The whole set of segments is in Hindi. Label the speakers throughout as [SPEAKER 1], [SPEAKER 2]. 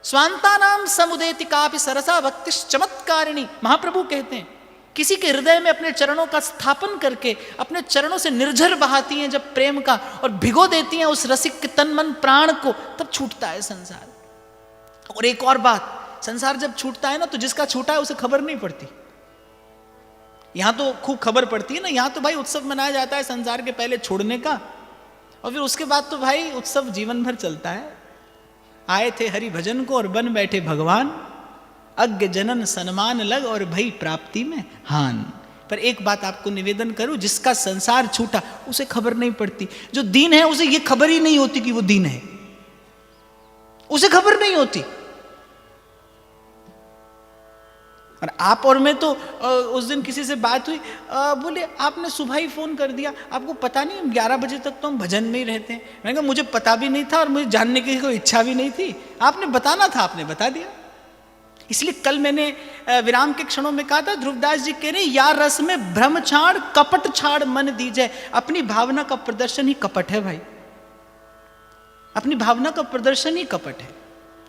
[SPEAKER 1] स्वांता नाम समुदेति कापि सरसा भक्ति चमत्कारिणी। महाप्रभु कहते हैं किसी के हृदय में अपने चरणों का स्थापन करके अपने चरणों से निर्झर बहाती हैं जब प्रेम का, और भिगो देती हैं उस रसिक के तन मन प्राण को, तब छूटता है संसार। और एक और बात, संसार जब छूटता है ना, तो जिसका छूटा है उसे खबर नहीं पड़ती। यहां तो खूब खबर पड़ती है ना, यहां तो भाई उत्सव मनाया जाता है संसार के पहले छोड़ने का, और फिर उसके बाद तो भाई उत्सव जीवन भर चलता है। आए थे हरि भजन को और बन बैठे भगवान, अज्ञ जनन सन्मान लग और भई प्राप्ति में हान। पर एक बात आपको निवेदन करूं, जिसका संसार छूटा उसे खबर नहीं पड़ती। जो दीन है उसे यह खबर ही नहीं होती कि वो दीन है, उसे खबर नहीं होती। और आप और मैं तो उस दिन किसी से बात हुई, बोले आपने सुबह ही फोन कर दिया, आपको पता नहीं 11 बजे तक तो हम भजन में ही रहते हैं। मैंने कहा मुझे पता भी नहीं था और मुझे जानने की कोई इच्छा भी नहीं थी, आपने बताना था, आपने बता दिया। इसलिए कल मैंने विराम के क्षणों में कहा था, ध्रुवदास जी कह रहे हैं, या रस में भ्रम छाड़ कपट छाड़ मन दीजिए। अपनी भावना का प्रदर्शन ही कपट है भाई, अपनी भावना का प्रदर्शन ही कपट है।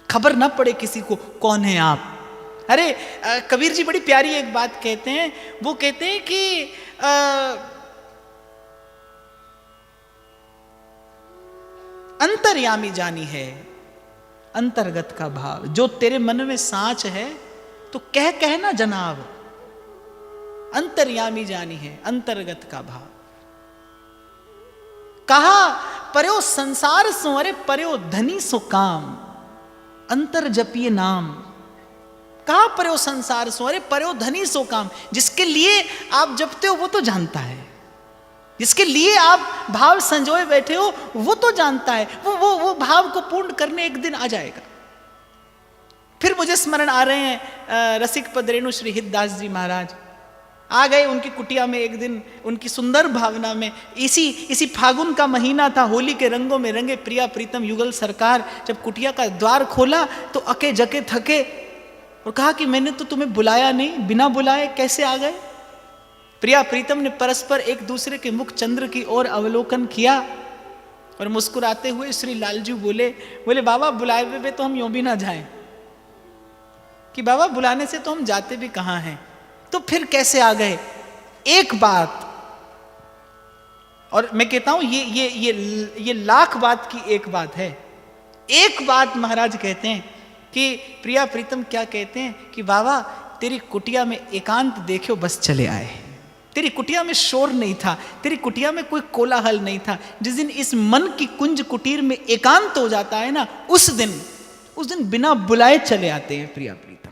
[SPEAKER 1] खबर ना पड़े किसी को कौन है आप। अरे कबीर जी बड़ी प्यारी एक बात कहते हैं, वो कहते हैं कि अंतर्यामी जानी है अंतर्गत का भाव। जो तेरे मन में साँच है तो कह ना जनाब, अंतर्यामी जानी है अंतर्गत का भाव। कहा पर्यो संसार सो, अरे पर्यो धनी सो काम, अंतर जपिए नाम। कहा पर्यो संसार सो, अरे पर्यो धनी सो काम। जिसके लिए आप जपते हो वो तो जानता है, जिसके लिए आप भाव संजोए बैठे हो वो तो जानता है। वो भाव को पूर्ण करने एक दिन आ जाएगा। फिर मुझे स्मरण आ रहे हैं रसिक पद रेणु श्री हितदास जी महाराज आ गए उनकी कुटिया में एक दिन, उनकी सुंदर भावना में। इसी फागुन का महीना था, होली के रंगों में रंगे प्रिया प्रीतम युगल सरकार। जब कुटिया का द्वार खोला तो अके जके थके और कहा कि मैंने तो तुम्हें बुलाया नहीं, बिना बुलाए कैसे आ गए। प्रिया प्रीतम ने परस्पर एक दूसरे के मुख चंद्र की ओर अवलोकन किया और मुस्कुराते हुए श्री लालजू बोले बाबा बुलाए हुए तो हम यूं भी ना जाएं, कि बाबा बुलाने से तो हम जाते भी कहाँ हैं, तो फिर कैसे आ गए। एक बात, और मैं कहता हूं ये लाख बात की एक बात है। एक बात महाराज कहते हैं कि प्रिया प्रीतम क्या कहते हैं कि बाबा तेरी कुटिया में एकांत देखो बस चले आए। तेरी कुटिया में शोर नहीं था, तेरी कुटिया में कोई कोलाहल नहीं था। जिस दिन इस मन की कुंज कुटीर में एकांत हो जाता है ना, उस दिन बिना बुलाए चले आते हैं प्रिया प्रीतम।